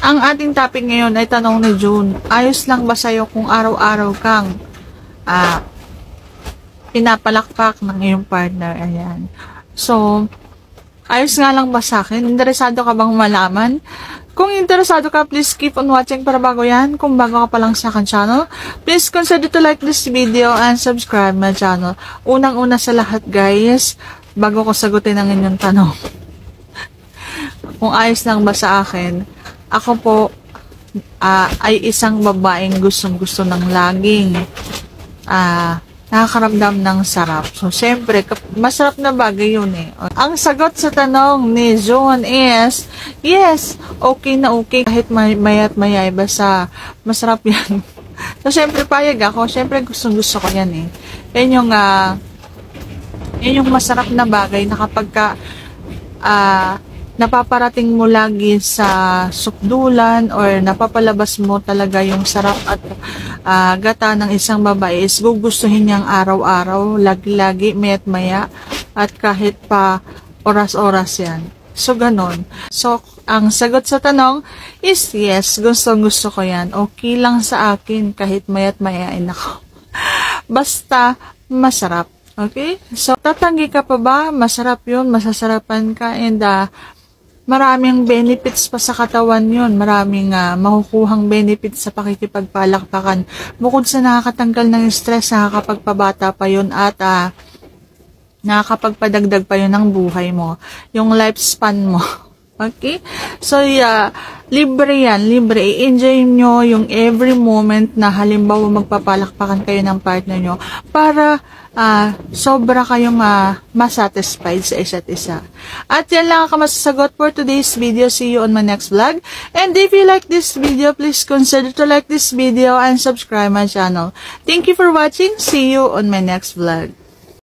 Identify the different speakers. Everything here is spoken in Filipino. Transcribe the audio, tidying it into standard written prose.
Speaker 1: Ang ating topic ngayon ay tanong ni June. Ayos lang ba sa'yo kung araw-araw kang pinapalakpak ng iyong partner? Ayan. So, ayos nga lang ba sa akin? Interesado ka bang malaman? Kung interesado ka, please keep on watching para bago yan. Kung bago ka pa lang sa akin channel, please consider to like this video and subscribe my channel. Unang-una sa lahat guys, bago ko sagutin ang inyong tanong. Kung ayos lang ba sa akin, ako po ay isang babaeng gustong-gusto ng laging nakakaramdam ng sarap. So, syempre, masarap na bagay yun eh. Ang sagot sa tanong ni John is, yes, okay na okay. Kahit maya't mayay, basta masarap yan. So, syempre, payag ako. Syempre, gustong-gusto ko yan eh. Yan yung masarap na bagay na kapag ka, napaparating mo lagi sa sukdulan or napapalabas mo talaga yung sarap at gata ng isang babae is gugustuhin niyang araw-araw, lagi-lagi, maya't maya at kahit pa oras-oras yan. So, ganon. So, ang sagot sa tanong is yes, gustong-gusto ko yan. Okay lang sa akin kahit maya't mayain ako. Basta masarap. Okay? So, tatanggi ka pa ba? Masarap yun, masasarapan ka and maraming benefits pa sa katawan yun. Maraming makukuhang benefits sa pakikipagpalakpakan. Bukod sa nakakatanggal ng stress, nakakapagpabata pa yun at nakakapagpadagdag pa yun ng buhay mo. Yung lifespan mo. Okay? So, libre yan. Libre. I-enjoy nyo yung every moment na halimbawa magpapalakpakan kayo ng partner nyo para sobra kayong masatisfied sa isa't isa. At yan lang ang masasagot for today's video. See you on my next vlog. And if you like this video, please consider to like this video and subscribe my channel. Thank you for watching. See you on my next vlog.